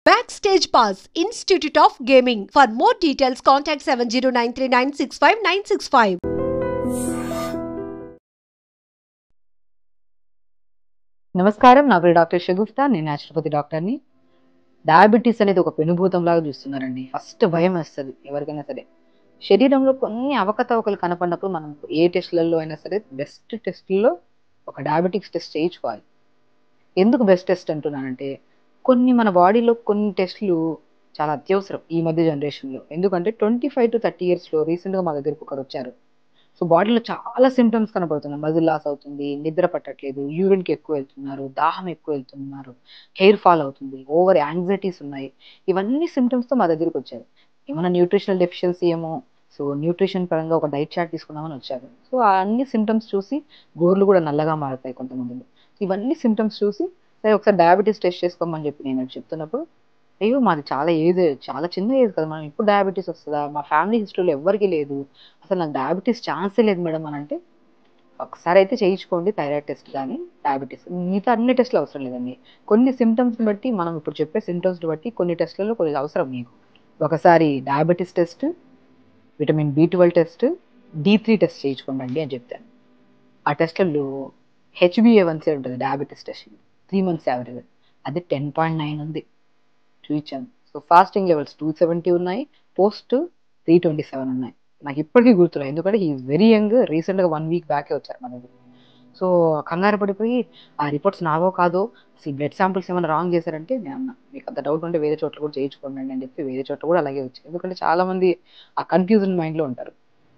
Backstage Pass, Institute of Gaming. For more details, contact 7093965965965. నమస్కారం, నా పేరు డాక్టర్ షగుఫ్తా. నేను న్యాచురోపతి డాక్టర్ని. డయాబెటీస్ అనేది ఒక పెనుభూతంలాగా చూస్తున్నారండి. ఫస్ట్ భయం వేస్తుంది ఎవరికైనా సరే. శరీరంలో కొన్ని అవకతవకలు కనపడినప్పుడు మనం ఏ టెస్ట్లలో అయినా సరే బెస్ట్ టెస్ట్లో ఒక డయాబెటిక్స్ టెస్ట్ చేయించుకోవాలి. ఎందుకు బెస్ట్ టెస్ట్ అంటున్నానంటే, కొన్ని మన బాడీలో కొన్ని టెస్టులు చాలా అత్యవసరం ఈ మధ్య జనరేషన్లో. ఎందుకంటే 25 to 30 ఇయర్స్లో రీసెంట్గా మా దగ్గరికి ఒకరు వచ్చారు. సో బాడీలో చాలా సిమ్టమ్స్ కనపడుతున్నాయి. మజిల్ లాస్ అవుతుంది, నిద్ర పట్టట్లేదు, యూరిన్కి ఎక్కువ వెళ్తున్నారు, దాహం ఎక్కువ వెళ్తున్నారు, హెయిర్ ఫాల్ అవుతుంది, ఓవర్ యాంగ్జైటీస్ ఉన్నాయి. ఇవన్నీ సిమ్టమ్స్తో మా దగ్గరికి వచ్చారు. ఏమైనా న్యూట్రిషనల్ డెఫిషియన్సీ ఏమో, సో న్యూట్రిషన్ పరంగా ఒక డైట్ చార్ట్ తీసుకుందామని వచ్చారు. సో ఆ అన్ని సిమ్టమ్స్ చూసి గోర్లు కూడా నల్లగా మారుతాయి కొంతమందిలో. ఇవన్నీ సిమ్టమ్స్ చూసి సరే ఒకసారి డయాబెటీస్ టెస్ట్ చేసుకోమని చెప్పి నేను చెప్తున్నప్పుడు, అయ్యో మాది చాలా ఏజ్, చాలా చిన్న ఏజ్ కదా, మనం ఇప్పుడు డయాబెటీస్ వస్తుందా, మా ఫ్యామిలీ హిస్టరీలో ఎవరికి లేదు, అసలు నాకు డయాబెటీస్ ఛాన్సే లేదు మేడం అని అంటే, ఒకసారి అయితే చేయించుకోండి థైరాయిడ్ టెస్ట్ కానీ డయాబెటీస్. మిగతా అన్ని టెస్టులు అవసరం లేదండి. కొన్ని సిమ్టమ్స్ని బట్టి, మనం ఇప్పుడు చెప్పే సిమ్టమ్స్ని బట్టి కొన్ని టెస్టులలో కొన్ని అవసరం మీకు. ఒకసారి diabetes test, vitamin B12 test, D3 test చేయించుకోండి అని చెప్తాను. ఆ టెస్టుల్లో HbA1c ఉంటుంది డయాబెటీస్ టెస్ట్, 3 months యావరేజ్, అది 10.9 ఉంది, చూపించాను. సో ఫాస్టింగ్ లెవెల్స్ 270 ఉన్నాయి, పోస్ట్ 327 ఉన్నాయి. నాకు ఇప్పటికీ గుర్తున్నాయి, ఎందుకంటే హీఈస్ వెరీ యంగ్. రీసెంట్గా 1 week బ్యాకే వచ్చారు మన దగ్గర. సో కంగారు పడిపోయి ఆ రిపోర్ట్స్ నావో కాదో, బ్లడ్ శాంపిల్స్ ఏమైనా రాంగ్ చేశారంటే, నేను అన్నా మీకు అంత డౌట్ ఉంటే వేరే చోట్ల కూడా చేయించుకోండి అని చెప్పి వేరే చోట్ల కూడా అలాగే వచ్చాయి. ఎందుకంటే చాలామంది ఆ కన్ఫ్యూజన్ మైండ్లో ఉంటారు.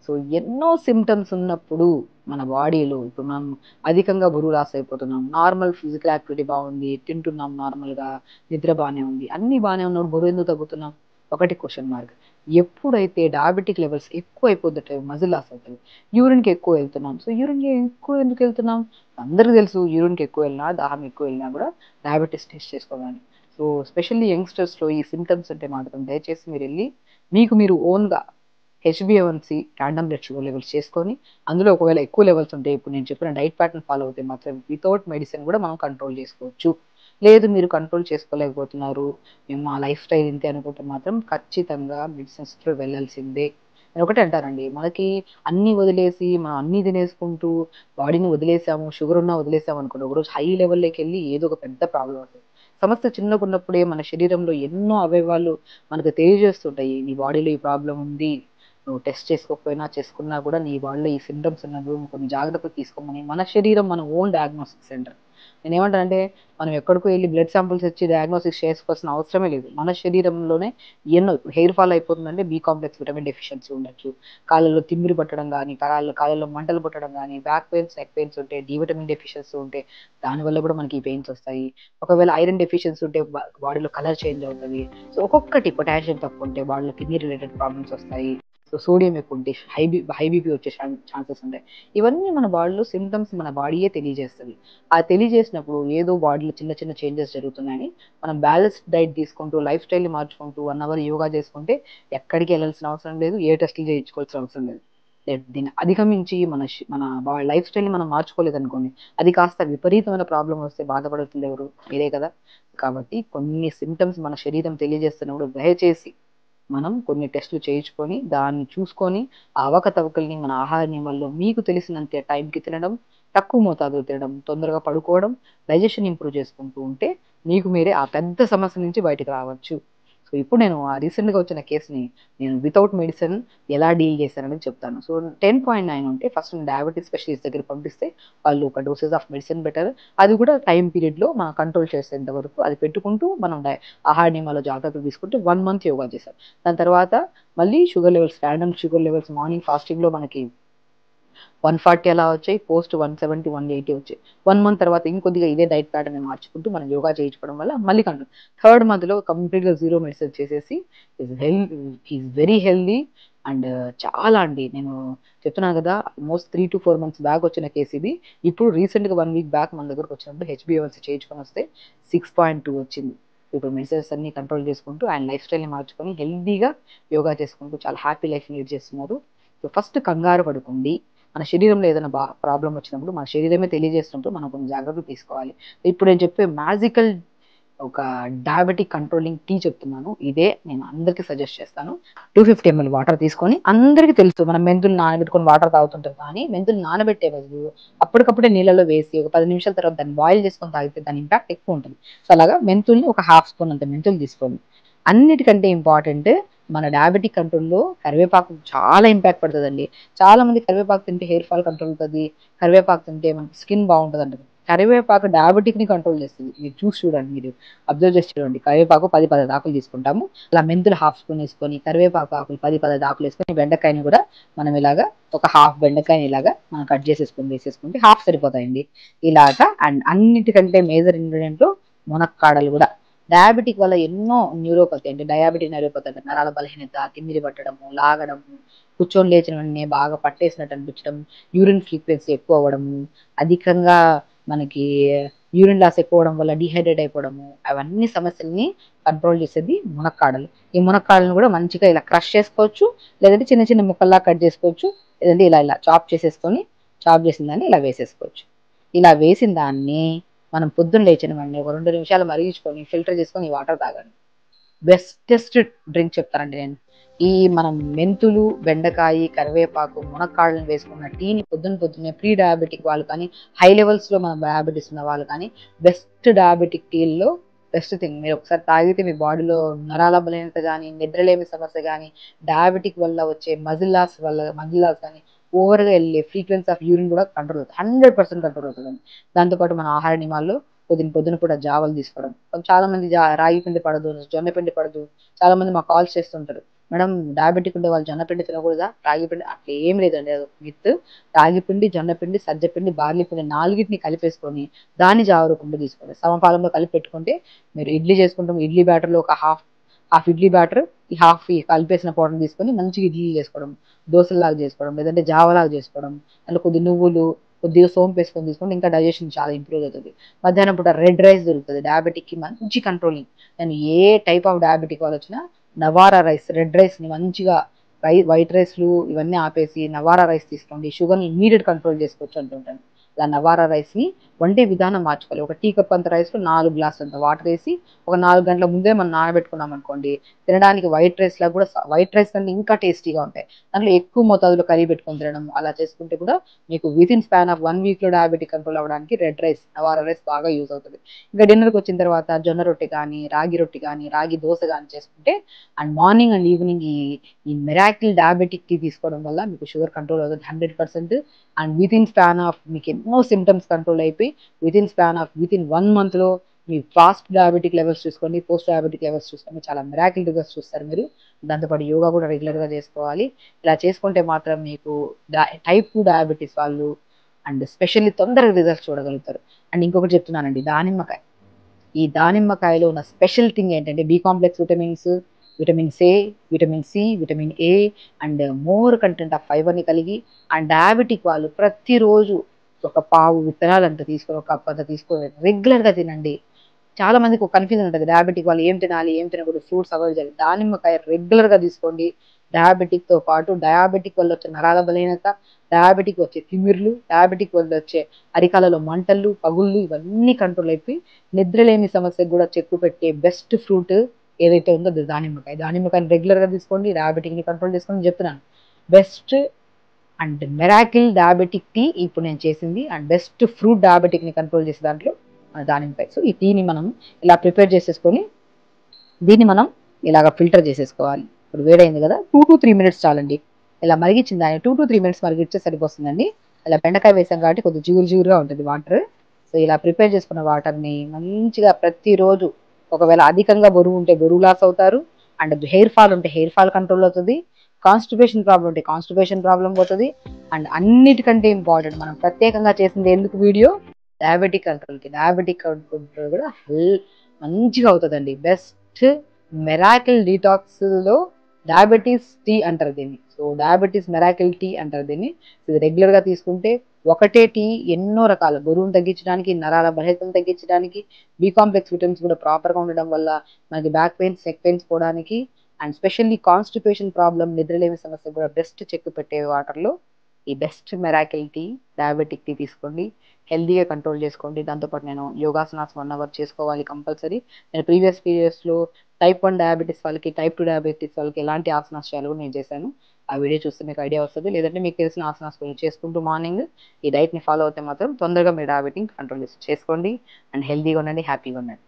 సో ఎన్నో సిమ్టమ్స్ ఉన్నప్పుడు మన బాడీలో, ఇప్పుడు మనం అధికంగా బరువు లాస్ అయిపోతున్నాం, నార్మల్ ఫిజికల్ యాక్టివిటీ బాగుంది, తింటున్నాం నార్మల్గా, నిద్ర బాగానే ఉంది, అన్నీ బాగానే ఉన్నప్పుడు బరువు ఎందుకు తగ్గుతున్నాం? ఒకటి క్వశ్చన్ మార్క్. ఎప్పుడైతే డయాబెటిక్ లెవెల్స్ ఎక్కువ అయిపోతుంటే మజిల్ లాస్ అవుతుంది, యూరిన్కి ఎక్కువ వెళ్తున్నాం. సో యూరిన్కి ఎక్కువ ఎందుకు వెళ్తున్నాం? అందరికీ తెలుసు, యూరిన్కి ఎక్కువ వెళ్ళినా, దాహం ఎక్కువ వెళ్ళినా కూడా డయాబెటీస్ టెస్ట్ చేసుకోవాలి. సో స్పెషల్లీ యంగ్స్టర్స్లో ఈ సిమ్టమ్స్ ఉంటే మాత్రం దయచేసి మీరు వెళ్ళి మీరు ఓన్గా HbA1c, random blood sugar levels చేసుకొని, అందులో ఒకవేళ ఎక్కువ లెవెల్స్ ఉంటే ఇప్పుడు నేను చెప్పిన డైట్ ప్యాటర్న్ ఫాలో అవుతే మాత్రం వితౌట్ మెడిసిన్ కూడా మనం కంట్రోల్ చేసుకోవచ్చు. లేదు మీరు కంట్రోల్ చేసుకోలేకపోతున్నారు, మేము మా లైఫ్ స్టైల్ ఇంతే అనుకుంటే మాత్రం ఖచ్చితంగా మెడిసిన్స్లో వెళ్ళాల్సిందే. నేను ఒకటే అంటానండి, మనకి అన్నీ వదిలేసి మనం అన్నీ తినేసుకుంటూ బాడీని వదిలేసాము, షుగర్ ఉన్నా వదిలేసాము అనుకోండి, ఒకరోజు హై లెవెల్లోకి వెళ్ళి ఏదో ఒక పెద్ద ప్రాబ్లం అవుతుంది. సమస్య చిన్నగా ఉన్నప్పుడే మన శరీరంలో ఎన్నో అవయవాలు మనకు తెలియజేస్తుంటాయి, నీ బాడీలో ఈ ప్రాబ్లం ఉంది, నువ్వు టెస్ట్ చేసుకోకపోయినా చేసుకున్నా కూడా నీ బాడీలో ఈ సిమ్టమ్స్ ఉన్నప్పుడు కొన్ని జాగ్రత్తలు తీసుకోమని మన శరీరం మన ఓన్ డయాగ్నోస్టిక్ సెంటర్. నేను ఏమంటానంటే, మనం ఎక్కడికో వెళ్ళి బ్లడ్ శాంపిల్స్ ఇచ్చి డయాగ్నోసిస్ చేసుకోవాల్సిన అవసరమే లేదు. మన శరీరంలోనే ఎన్నో, ఇప్పుడు హెయిర్ ఫాల్ అయిపోతుందంటే B కాంప్లెక్స్ విటమిన్ డెఫిషియన్సీ ఉండొచ్చు, కాళ్ళలో తిమ్మిరి పట్టడం కానీ, కాళ్ళలో మంటలు పుట్టడం కానీ, బ్యాక్ పెయిన్స్, నెక్ పెయిన్స్ ఉంటే, D విటమిన్ డెఫిషియన్సీ ఉంటే దానివల్ల కూడా మనకి ఈ పెయిన్స్ వస్తాయి. ఒకవేళ ఐరన్ డెఫిషియన్సీ ఉంటే బాడీలో కలర్ చేంజ్ అవుతుంది. సో ఒక్కొక్కటి, పొటాషియం తక్కువ ఉంటే బాడీలో కిడ్నీ రిలేటెడ్ ప్రాబ్లమ్స్ వస్తాయి. సో సోడియం ఎక్కువ ఉంటే హై బీపీ వచ్చే ఛాన్సెస్ ఉంటాయి. ఇవన్నీ మన బాడీలో సిమ్టమ్స్ మన బాడీయే తెలియజేస్తుంది. ఆ తెలియజేసినప్పుడు ఏదో బాడీలో చిన్న చిన్న చేంజెస్ జరుగుతున్నాయని మనం బ్యాలెన్స్డ్ డైట్ తీసుకుంటూ, లైఫ్ స్టైల్ని మార్చుకుంటూ 1 hour యోగా చేసుకుంటే ఎక్కడికి వెళ్ళాల్సిన అవసరం లేదు, ఏ టెస్టులు చేయించుకోవాల్సిన అవసరం లేదు. దీన్ని అధిగమించి మన లైఫ్ స్టైల్ని మనం మార్చుకోలేదనుకోండి, అది కాస్త విపరీతమైన ప్రాబ్లం వస్తే బాధపడుతుంది ఎవరు? మీరే కదా. కాబట్టి కొన్ని సిమ్టమ్స్ మన శరీరం తెలియజేస్తున్నప్పుడు దయచేసి మనం కొన్ని టెస్టులు చేయించుకొని, దాన్ని చూసుకొని, ఆ అవకతవకల్ని మన ఆహార నియమాల్లో మీకు తెలిసినంత టైంకి తినడం, తక్కువ మోతాదులో తినడం, తొందరగా పడుకోవడం, డైజెషన్ ఇంప్రూవ్ చేసుకుంటూ ఉంటే మీకు మీరే ఆ పెద్ద సమస్య నుంచి బయటకు రావచ్చు. సో ఇప్పుడు నేను ఆ రీసెంట్గా వచ్చిన కేసుని నేను వితౌట్ మెడిసిన్ ఎలా డీల్ చేశాననేది చెప్తాను. సో 10.9 ఉంటే ఫస్ట్ డయాబెటీస్ స్పెషలిస్ట్ దగ్గర పంపిస్తే వాళ్ళు ఒక డోసేజ్ ఆఫ్ మెడిసిన్ బెటర్, అది కూడా టైం పీరియడ్లో మనం కంట్రోల్ చేసేంత వరకు అది పెట్టుకుంటూ మనం ఆహార నియమాల్లో జాగ్రత్తలు తీసుకుంటే 1 month యోగా చేశారు. దాని తర్వాత మళ్ళీ sugar levels, random sugar levels morning ఫాస్టింగ్లో మనకి 140 అలా వచ్చాయి, పోస్ట్ 170, 180 వచ్చాయి. 1 month తర్వాత ఇంకొద్దిగా ఇదే డైట్ ప్యాటర్న్ మార్చుకుంటూ మనం యోగా చేయించుకోవడం వల్ల మళ్ళీ కంట్రోల్. థర్డ్ మంత్లో కంప్లీట్గా జీరో మెడిసిన్ చేసేసి ఈజ్ వెరీ హెల్దీ. అండ్ చాలా అండి, నేను చెప్తున్నాను కదా, ఆల్మోస్ట్ 3 to 4 months బ్యాక్ వచ్చిన కేసు ఇది. ఇప్పుడు రీసెంట్గా 1 week బ్యాక్ మన దగ్గరకు వచ్చినప్పుడు HbA1c చేయించుకొని వస్తే 6.2 వచ్చింది. ఇప్పుడు మెడిసిన్స్ అన్ని కంట్రోల్ చేసుకుంటూ ఆయన లైఫ్ స్టైల్ని మార్చుకొని హెల్దీగా యోగా చేసుకుంటూ చాలా హ్యాపీ లైఫ్ లీడ్ చేస్తున్నారు. సో ఫస్ట్ కంగారు పడుకోండి. మన శరీరంలో ఏదైనా ప్రాబ్లం వచ్చినప్పుడు మన శరీరమే తెలియజేస్తున్నప్పుడు మనం కొన్ని జాగ్రత్తలు తీసుకోవాలి. ఇప్పుడు నేను చెప్పే మ్యాజికల్ ఒక డయాబెటిక్ కంట్రోలింగ్ టీ చెప్తున్నాను. ఇదే నేను అందరికీ సజెస్ట్ చేస్తాను. 250 ml వాటర్ తీసుకొని, అందరికీ తెలుసు మనం మెంతులు నానబెట్టుకొని వాటర్ తాగుతుంటాం. కానీ మెంతులు నానబెట్టే బదులు అప్పటికప్పుడే నీళ్ళలో వేసి ఒక 10 నిమిషాల తర్వాత దాన్ని బాయిల్ చేసుకొని తాగితే దాని ఇంపాక్ట్ ఎక్కువ ఉంటుంది. సో అలాగా మెంతుల్ని ఒక హాఫ్ స్పూన్ అంత మెంతులు తీసుకోండి. అన్నిటికంటే ఇంపార్టెంట్ మన డయాబెటిక్ కంట్రోల్లో కరివేపాకు చాలా ఇంపాక్ట్ పడుతుందండి. చాలా మంది కరివేపాకు తింటే హెయిర్ ఫాల్ కంట్రోల్ అవుతుంది, కరివేపాకు తింటే మనకి స్కిన్ బాగుంటుంది అంటారు. కరివేపాకు డయాబెటిక్ ని కంట్రోల్ చేస్తుంది. మీరు చూసి చూడండి, మీరు అబ్జర్వ్ చేసి చూడండి. కరివేపాకు 10 ఆకులు తీసుకుంటాము. అలా మెంతులు హాఫ్ స్పూన్ వేసుకొని, కరివేపాకు ఆకులు 10 ఆకులు వేసుకొని, బెండకాయని కూడా మనం ఇలాగా ఒక హాఫ్ బెండకాయని ఇలాగా మనం కట్ చేసేసుకొని వేసేసుకుంటే హాఫ్ సరిపోతాయండి. ఇలాగా. అండ్ అన్నిటికంటే మేజర్ ఇంగ్రీడియంట్ మునక్కాడలు కూడా. డయాబెటిక్ వల్ల ఎన్నో న్యూరోపతి అంటే డయాబెటిక్ న్యూరోపతి అంటే నరాల బలహీనత, తిమ్మిరి పట్టడము, లాగడము, కూర్చొని లేచిన వెంటనే బాగా పట్టేసినట్టు అనిపించడం, యూరిన్ ఫ్రీక్వెన్సీ ఎక్కువ అవ్వడము, అధికంగా మనకి యూరిన్ లాస్ ఎక్కువ అవడం వల్ల డిహైడ్రేట్ అయిపోవడము, అవన్నీ సమస్యల్ని కంట్రోల్ చేసేది మునక్కాడలు. ఈ మునక్కాడలను కూడా మంచిగా ఇలా క్రష్ చేసుకోవచ్చు, లేదంటే చిన్న చిన్న ముక్కల్లా కట్ చేసుకోవచ్చు, లేదంటే ఇలా ఇలా చాప్ చేసేసుకొని, చాప్ చేసిన దాన్ని ఇలా వేసేసుకోవచ్చు. ఇలా వేసిన దాన్ని మనం పొద్దున్న లేచిన వెంటనే ఒక 2 నిమిషాలు మరిగించుకొని ఫిల్టర్ చేసుకొని ఈ వాటర్ తాగండి. బెస్టెస్ట్ డ్రింక్ చెప్తానండి నేను. ఈ మనం మెంతులు, బెండకాయ, కరివేపాకు, మునక్కాడలను వేసుకున్న టీని పొద్దున్నే ప్రీ డయాబెటిక్ వాళ్ళు కానీ, హై లెవెల్స్లో మనం డయాబెటీస్ ఉన్న వాళ్ళు కానీ, బెస్ట్ డయాబెటిక్ టీల్లో బెస్ట్ థింగ్. మీరు ఒకసారి తాగితే మీ బాడీలో నరాల బలహీనత కానీ, నిద్రలేమి సమస్య కానీ, డయాబెటిక్ వల్ల వచ్చే మజిల్ లాస్ కానీ, ఓవర్గా వెళ్ళే ఫ్రీక్వెన్సీ ఆఫ్ యూరిన్ కూడా కంట్రోల్ అవుతుంది. 100% కంట్రోల్ అవుతుందండి. దాంతోపాటు మన ఆహార నియమాల్లో పొద్దున పూట జావలు తీసుకోవడం. చాలా మంది రాగి పిండి పడదు, జొన్న పిండి పడదు. చాలా మంది మాకు కాల్స్ చేస్తుంటారు, మేడం డయాబెటిక్ ఉండే వాళ్ళు జొన్న పిండి తినకూడదా, రాగి పిండి? అట్లా ఏం లేదండి, అది మిత్. రాగి పిండి, జొన్న పిండి, సజ్జ పిండి, బార్లీ పిండి 4టిని కలిపేసుకొని దాన్ని జావ రూపంలో తీసుకోండి. సమపాలంలో కలిపి పెట్టుకుంటే మీరు ఇడ్లీ చేసుకుంటాం, ఇడ్లీ బ్యాటర్లో ఒక హాఫ్ ఇడ్లీ బ్యాటర్, ఈ హాఫ్ ఈ కలిపేసిన పౌడర్ తీసుకొని మంచిగా ఇడ్లీ చేసుకోవడం, దోశలాగా చేసుకోవడం, లేదంటే జావలాగా చేసుకోవడం. అందులో కొద్ది నువ్వులు, కొద్దిగా సోంపు వేసుకొని తీసుకుంటే ఇంకా డైజెషన్ చాలా ఇంప్రూవ్ అవుతుంది. మధ్యాహ్నం పూట రెడ్ రైస్ దొరుకుతుంది, డయాబెటిక్కి మంచి కంట్రోలింగ్. నేను ఏ టైప్ ఆఫ్ డయాబెటిక్ వాళ్ళు వచ్చినా నవారా రైస్, రెడ్ రైస్ని మంచిగా వైట్ రైస్లు ఇవన్నీ ఆపేసి నవారా రైస్ తీసుకోండి, షుగర్ని ఇమీడియట్ కంట్రోల్ చేసుకోవచ్చు అంటుంటాను. ఇలా నవారా రైస్ని వండే విధానం మార్చుకోవాలి. ఒక టీ కప్ అంత రైస్లో 4 గ్లాసులు అంత వాటర్ వేసి ఒక 4 గంటల ముందే మనం నానబెట్టుకున్నాం అనుకోండి, తినడానికి వైట్ రైస్లా కూడా, వైట్ రైస్ కంటే ఇంకా టేస్టీగా ఉంటాయి. దాంట్లో ఎక్కువ మోతాదులో కర్రీ పెట్టుకొని తినడం, అలా చేసుకుంటే కూడా మీకు వితిన్ స్పాన్ ఆఫ్ 1 వీక్లో డయాబెటిక్ కంట్రోల్ అవ్వడానికి రెడ్ రైస్, నవారా రైస్ బాగా యూజ్ అవుతుంది. ఇంకా డిన్నర్కి వచ్చిన తర్వాత జొన్న రొట్టె కానీ, రాగి రొట్టె కానీ, రాగి దోశ కానీ చేసుకుంటే, అండ్ మార్నింగ్ అండ్ ఈవినింగ్ ఈ మిరాకిల్ డయాబెటిక్ టీ తీసుకోవడం వల్ల మీకు షుగర్ కంట్రోల్ అవుతుంది 100%. అండ్ వితిన్ స్పాన్ ఆఫ్ మీకు ఎన్నో సిమ్టమ్స్ కంట్రోల్ అయిపోయి వితిన్ 1 మంత్లో మీ ఫాస్ట్ డయాబెటిక్ లెవెల్స్ చూసుకోండి, పోస్ట్ డయాబెటిక్ లెవెల్స్ చూసుకోండి, చాలా మిరాకిల్ రిజల్ట్స్ చూస్తారు మీరు. దాంతోపాటు యోగా కూడా రెగ్యులర్గా చేసుకోవాలి. ఇలా చేసుకుంటే మాత్రం మీకు టైప్ 2 డయాబెటీస్ వాళ్ళు అండ్ స్పెషల్లీ తొందరగా రిజల్ట్స్ చూడగలుగుతారు. అండ్ ఇంకొకటి చెప్తున్నానండి, దానిమ్మకాయ. ఈ దానిమ్మకాయలో ఉన్న స్పెషల్ థింగ్ ఏంటంటే B complex vitamins, vitamins A, vitamin C, vitamin A and more content of ఫైబర్ని కలిగి, అండ్ డయాబెటిక్ వాళ్ళు ప్రతిరోజు ఒక పావు విత్తనాలు అంత తీసుకొని, ఒక కప్ అంత తీసుకొని రెగ్యులర్గా తినండి. చాలా మందికి ఒక కన్ఫ్యూజన్ ఉంటుంది, డయాబెటిక్ వాళ్ళు ఏం తినాలి, ఏం తినకూడదు, ఫ్రూట్స్ అవాయిడ్ చేయాలి. దానిమ్మకాయ రెగ్యులర్గా తీసుకోండి. డయాబెటిక్తో పాటు డయాబెటిక్ వల్ల వచ్చే నరాల బలహీనత, డయాబెటిక్ వచ్చే తిమ్మిర్లు, డయాబెటిక్ వల్ల వచ్చే అరికాలలో మంటలు, పగుళ్ళు ఇవన్నీ కంట్రోల్ అయిపోయి నిద్రలేని సమస్యకు కూడా చెక్కు పెట్టే బెస్ట్ ఫ్రూట్ ఏదైతే ఉందో అది దానిమ్మకాయ. దానిమ్మకాయని రెగ్యులర్గా తీసుకోండి, డయాబెటిక్ని కంట్రోల్ చేసుకోండి చెప్తున్నాను. Best and miracle diabetic tea ఇప్పుడు నేను చేసింది, అండ్ బెస్ట్ ఫ్రూట్ డయాబెటిక్ని కంట్రోల్ చేసే దాంట్లో దానిమ్మకాయ. సో ఈ టీని మనం ఇలా ప్రిపేర్ చేసేసుకొని దీన్ని మనం ఇలాగ ఫిల్టర్ చేసేసుకోవాలి. ఇప్పుడు వేడైంది కదా, 2 to 3 minutes చాలండి. ఇలా మరిగించిన దాన్ని 2 to 3 minutes మరిగిస్తే సరిపోతుందండి. ఇలా బెండకాయ వేసాం కాబట్టి కొద్దిగా జిగురుగా ఉంటుంది వాటర్. సో ఇలా ప్రిపేర్ చేసుకున్న వాటర్ని మంచిగా ప్రతిరోజు, ఒకవేళ అధికంగా బరువు ఉంటే బరువు లాస్ అవుతారు, అండ్ హెయిర్ ఫాల్ ఉంటే హెయిర్ ఫాల్ కంట్రోల్ అవుతుంది, కాన్స్టిపేషన్ ప్రాబ్లం ఉంటే కాన్స్టిపేషన్ ప్రాబ్లం పోతుంది. అండ్ అన్నిటికంటే ఇంపార్టెంట్, మనం ప్రత్యేకంగా చేసింది ఎందుకు వీడియో, డయాబెటిక్ కంట్రోల్కి. డయాబెటిక్ కంట్రోల్ కూడా మంచిగా అవుతుందండి. బెస్ట్ మెరాకిల్ డీటాక్స్లో డయాబెటీస్ టీ అంటారు దీన్ని. సో డయాబెటీస్ మెరాకిల్ టీ అంటారు దీన్ని. ఇది రెగ్యులర్గా తీసుకుంటే ఒకటే టీ ఎన్నో రకాల బరువును తగ్గించడానికి, నరాల బలహీనతను తగ్గించడానికి, బి కాంప్లెక్స్ విటమిన్స్ కూడా ప్రాపర్గా ఉండడం వల్ల మనకి బ్యాక్ పెయిన్స్, నెక్ పెయిన్స్ పోవడానికి, అండ్ స్పెషల్లీ కాన్స్టిపేషన్ ప్రాబ్లం, నిద్రలేమి సమస్య కూడా బెస్ట్ చెక్ పెట్టే వాటర్లో ఈ best miracle tea, diabetic tea తీసుకోండి, హెల్తీగా కంట్రోల్ చేసుకోండి. దాంతోపాటు నేను యోగాసనాస్ 1 అవర్ చేసుకోవాలి కంపల్సరీ. నేను ప్రీవియస్ పీరియడ్స్లో టైప్ 1 డయాబెటీస్ వాళ్ళకి, టైప్ 2 డయాబెటీస్ వాళ్ళకి ఎలాంటి ఆసనాస్ చేయాలో కూడా నేను చేశాను. ఆ వీడియో చూస్తే మీకు ఐడియా వస్తుంది. లేదంటే మీకు తెలిసిన ఆసనాస్ కొన్ని చేసుకుంటూ మార్నింగ్ ఈ డైట్ని ఫాలో అవుతే మాత్రం తొందరగా మీరు డయాబెటిక్ కంట్రోల్ చేసుకోండి. అండ్ హెల్తీగా ఉండండి, హ్యాపీగా ఉండండి.